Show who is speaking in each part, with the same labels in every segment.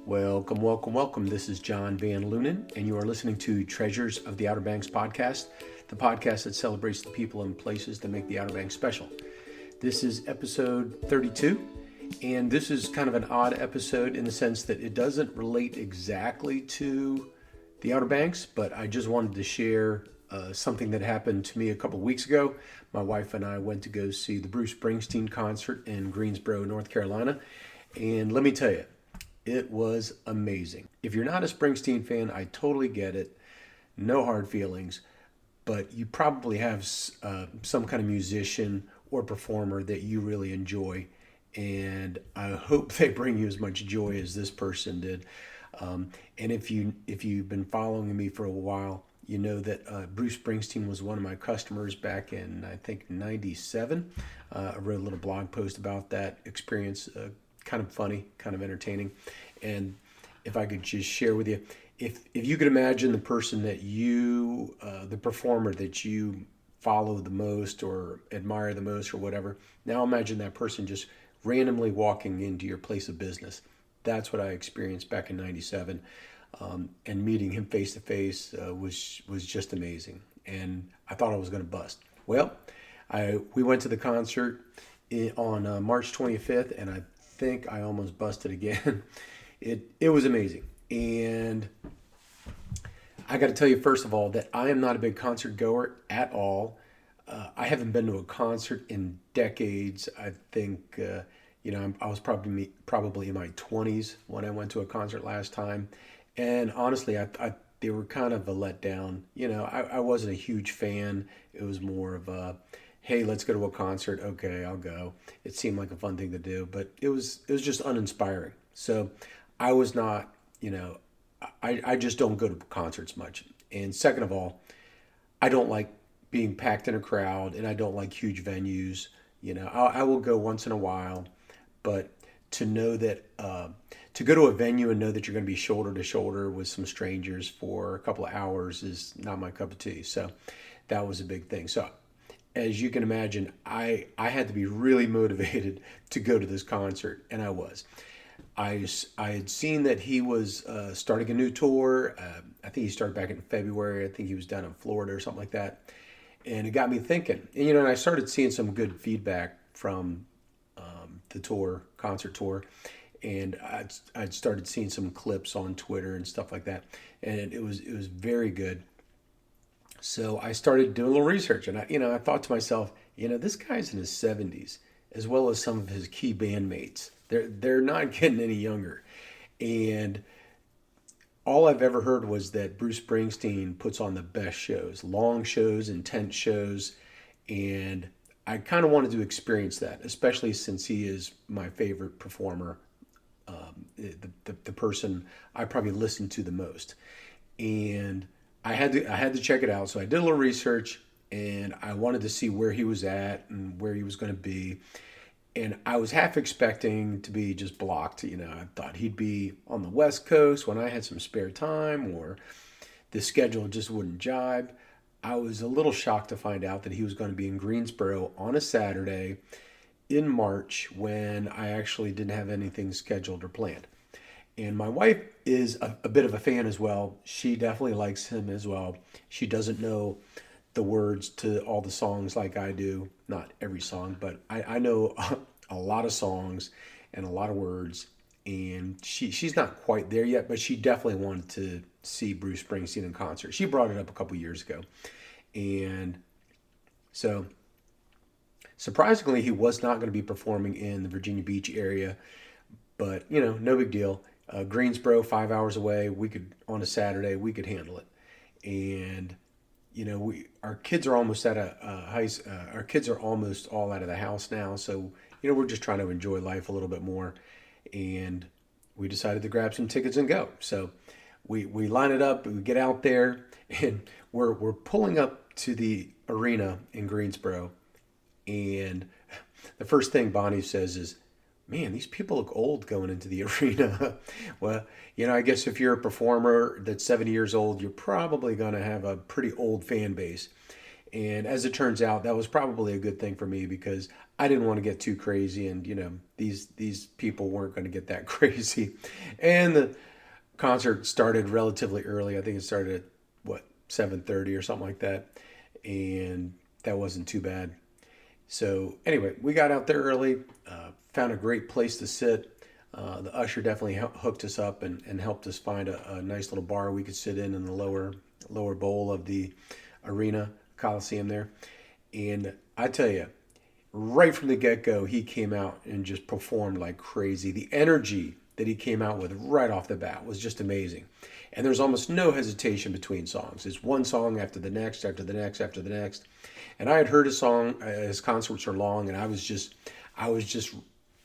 Speaker 1: Welcome, welcome, welcome. This is John Van Lunen, and you are listening to Treasures of the Outer Banks podcast, the podcast that celebrates the people and places that make the Outer Banks special. This is episode 32, and this is kind of an odd episode in the sense that it doesn't relate exactly to the Outer Banks, but I just wanted to share something that happened to me a couple weeks ago. My wife and I went to go see the Bruce Springsteen concert in Greensboro, North Carolina, and let me tell you, it was amazing. If you're not a Springsteen fan, I totally get it. No hard feelings. But you probably have some kind of musician or performer that you really enjoy. And I hope they bring you as much joy as this person did. And if you've been following me for a while, you know that Bruce Springsteen was one of my customers back in, I think, 97. I wrote a little blog post about that experience. Kind of funny, kind of entertaining. And if I could just share with you, if you could imagine the person that you, the performer that you follow the most or admire the most or whatever, now imagine that person just randomly walking into your place of business. That's what I experienced back in 97. And meeting him face to face was just amazing. And I thought I was going to bust. Well, we went to the concert on March 25th, and I think I almost busted again. It was amazing. And I got to tell you, first of all, that I am not a big concert goer at all. I haven't been to a concert in decades. I think, I was probably in my 20s when I went to a concert last time. And honestly, they were kind of a letdown. I wasn't a huge fan. It was more of a, hey, let's go to a concert. Okay, I'll go. It seemed like a fun thing to do, but it was just uninspiring. So I was not, I just don't go to concerts much. And second of all, I don't like being packed in a crowd, and I don't like huge venues. I will go once in a while, but to know that, to go to a venue and know that you're going to be shoulder to shoulder with some strangers for a couple of hours is not my cup of tea. So that was a big thing. So as you can imagine, I had to be really motivated to go to this concert, and I was. I had seen that he was starting a new tour. I think he started back in February. I think he was down in Florida or something like that. And it got me thinking. And, I started seeing some good feedback from the concert tour. And I'd started seeing some clips on Twitter and stuff like that. And it was very good. So I started doing a little research, and I thought to myself, this guy's in his 70s, as well as some of his key bandmates. They're not getting any younger. And all I've ever heard was that Bruce Springsteen puts on the best shows, long shows, intense shows, and I kind of wanted to experience that, especially since he is my favorite performer, the person I probably listen to the most. And I had to check it out. So I did a little research, and I wanted to see where he was at and where he was going to be. And I was half expecting to be just blocked. I thought he'd be on the West Coast when I had some spare time, or the schedule just wouldn't jibe. I was a little shocked to find out that he was going to be in Greensboro on a Saturday in March when I actually didn't have anything scheduled or planned. And my wife is a bit of a fan as well. She definitely likes him as well. She doesn't know the words to all the songs like I do. Not every song, but I know a lot of songs and a lot of words. And she's not quite there yet, but she definitely wanted to see Bruce Springsteen in concert. She brought it up a couple years ago. And so, surprisingly, he was not going to be performing in the Virginia Beach area. But, no big deal. Greensboro, 5 hours away. On a Saturday, we could handle it. And our kids are almost our kids are almost all out of the house now. So we're just trying to enjoy life a little bit more. And we decided to grab some tickets and go. So we line it up. We get out there, and we're pulling up to the arena in Greensboro. And the first thing Bonnie says is, man, these people look old going into the arena. Well, I guess if you're a performer that's 70 years old, you're probably going to have a pretty old fan base. And as it turns out, that was probably a good thing for me because I didn't want to get too crazy, and these people weren't going to get that crazy. And the concert started relatively early. I think it started at what 7:30 or something like that, and that wasn't too bad. So anyway, we got out there early, found a great place to sit. The usher definitely hooked us up and helped us find a nice little bar we could sit in the lower bowl of the arena coliseum there. And I tell you, right from the get go, he came out and just performed like crazy. The energy that he came out with right off the bat was just amazing. And there's almost no hesitation between songs. It's one song after the next, after the next, after the next. And I had heard his song, his concerts are long, and I was just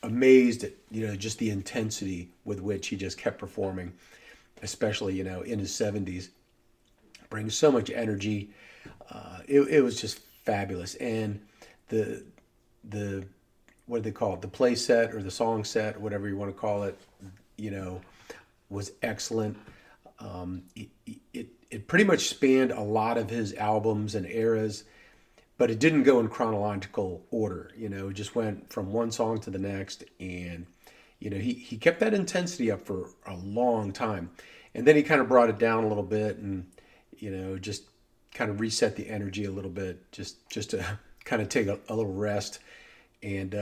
Speaker 1: amazed at just the intensity with which he just kept performing, especially in his 70s, brings so much energy. It was just fabulous, and the the what do they call it? The play set or the song set, whatever you want to call it, you know, was excellent. It pretty much spanned a lot of his albums and eras, but it didn't go in chronological order. It just went from one song to the next, and he kept that intensity up for a long time, and then he kind of brought it down a little bit, and just kind of reset the energy a little bit, just to kind of take a little rest. And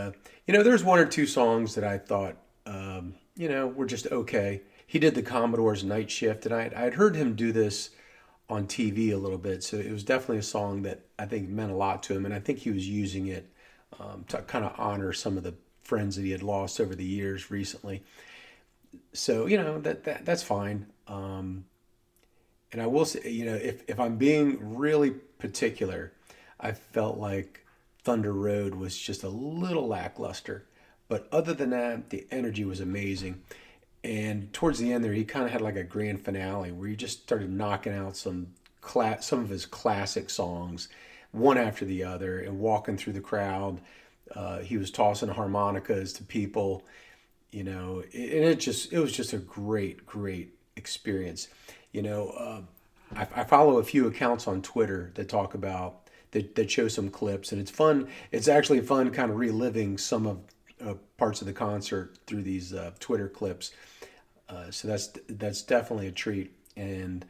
Speaker 1: there's one or two songs that I thought were just okay. He did the Commodore's Night Shift, and I'd heard him do this on TV a little bit, so it was definitely a song that I think meant a lot to him, and I think he was using it to kind of honor some of the friends that he had lost over the years recently. So that's fine. And I will say, if I'm being really particular, I felt like Thunder Road was just a little lackluster. But other than that, the energy was amazing. And towards the end there, he kind of had like a grand finale where he just started knocking out some of his classic songs, one after the other, and walking through the crowd. He was tossing harmonicas to people, and it was just a great experience. I follow a few accounts on Twitter that talk about that show some clips, and it's fun. It's actually fun, kind of reliving some of parts of the concert through these Twitter clips. So that's definitely a treat. And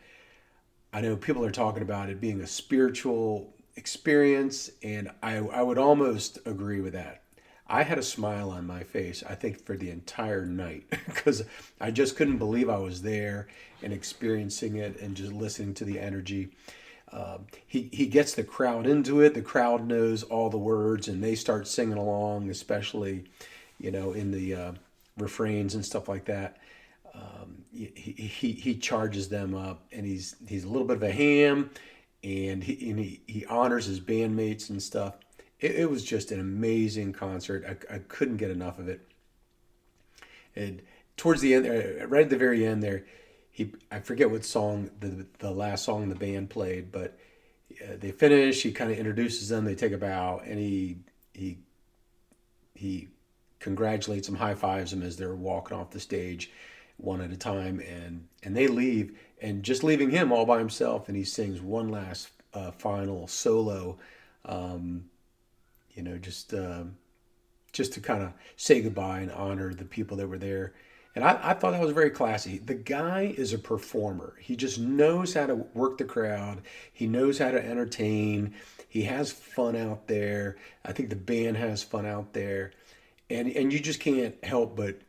Speaker 1: I know people are talking about it being a spiritual experience, and I would almost agree with that. I had a smile on my face, I think, for the entire night because I just couldn't believe I was there and experiencing it and just listening to the energy. He gets the crowd into it. The crowd knows all the words and they start singing along, especially, in the refrains and stuff like that. He charges them up, and he's a little bit of a ham, and he honors his bandmates and stuff. It was just an amazing concert. I couldn't get enough of it. And towards the end, right at the very end there, I forget what song the last song the band played, but they finish. He kind of introduces them. They take a bow, and he congratulates them, high fives them as they're walking off the stage, one at a time, and they leave, and just leaving him all by himself, and he sings one last final solo. Just to kind of say goodbye and honor the people that were there. And I thought that was very classy. The guy is a performer. He just knows how to work the crowd. He knows how to entertain. He has fun out there. I think the band has fun out there. And you just can't help but,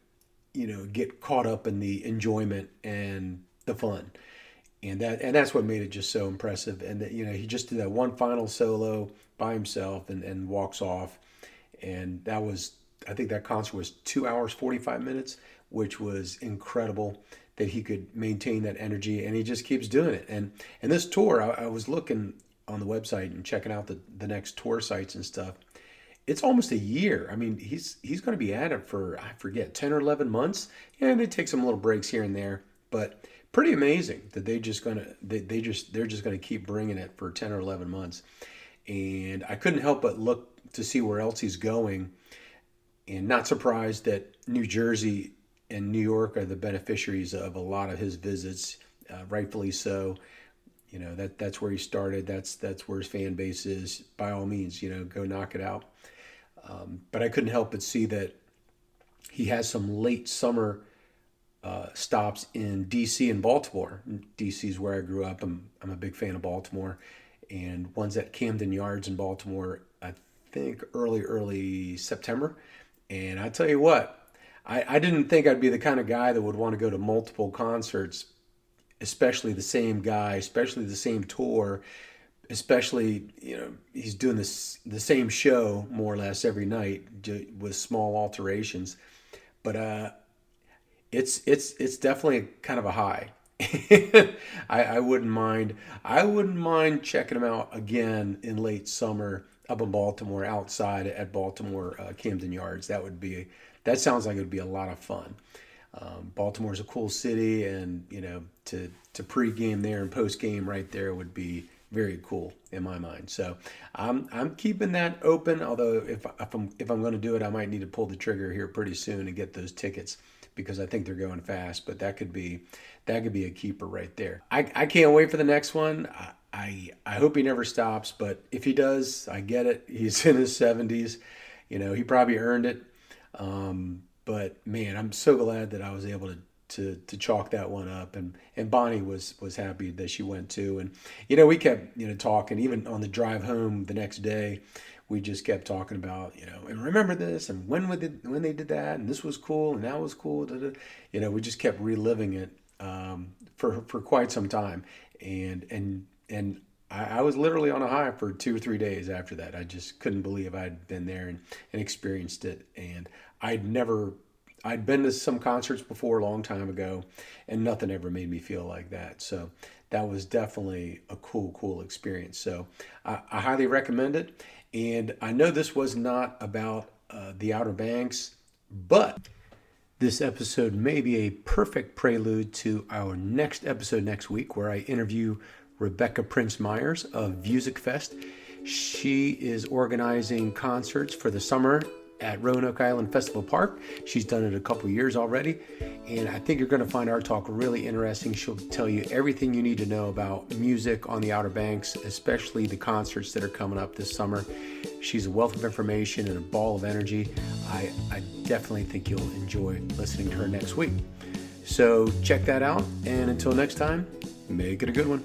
Speaker 1: get caught up in the enjoyment and the fun. And that's what made it just so impressive. And that, he just did that one final solo by himself and walks off. And I think that concert was 2 hours 45 minutes, which was incredible that he could maintain that energy, and he just keeps doing it. And this tour, I was looking on the website and checking out the next tour sites and stuff. It's almost a year. I mean, he's going to be at it for, I forget, 10 or 11 months. Yeah, they take some little breaks here and there, but pretty amazing that they're just going to keep bringing it for 10 or 11 months. And I couldn't help but look to see where else he's going, and not surprised that New Jersey and New York are the beneficiaries of a lot of his visits, rightfully so. that's where he started. That's where his fan base is. By all means, go knock it out. But I couldn't help but see that he has some late summer stops in D.C. and Baltimore. D.C. is where I grew up. I'm a big fan of Baltimore, and one's at Camden Yards in Baltimore. I think early September. And I tell you what, I didn't think I'd be the kind of guy that would want to go to multiple concerts, especially the same guy, especially the same tour, especially, he's doing the same show more or less every night with small alterations. But it's definitely kind of a high. I wouldn't mind checking him out again in late summer up in Baltimore, outside at Baltimore Camden Yards. That sounds like it would be a lot of fun. Baltimore's a cool city, and to pregame there and postgame right there would be very cool in my mind. So I'm keeping that open. Although if I'm going to do it, I might need to pull the trigger here pretty soon and get those tickets, because I think they're going fast. But that could be a keeper right there. I can't wait for the next one. I hope he never stops, but if he does, I get it. He's in his 70s. He probably earned it. But man, I'm so glad that I was able to chalk that one up, and Bonnie was happy that she went too. And we kept talking even on the drive home the next day. We just kept talking about and remember this, and when they did that, and this was cool, and that was cool. We just kept reliving it for quite some time, and I was literally on a high for 2 or 3 days after that. I just couldn't believe I'd been there and experienced it. And I'd been to some concerts before a long time ago, and nothing ever made me feel like that. So that was definitely a cool experience. So I highly recommend it. And I know this was not about the Outer Banks, but this episode may be a perfect prelude to our next episode next week, where I interview Rebecca Prince Myers of Music Fest. She is organizing concerts for the summer at Roanoke Island Festival Park. She's done it a couple years already, and I think you're going to find our talk really interesting. She'll tell you everything you need to know about music on the Outer Banks, especially the concerts that are coming up this summer. She's a wealth of information and a ball of energy. I definitely think you'll enjoy listening to her next week. So check that out, and until next time, make it a good one.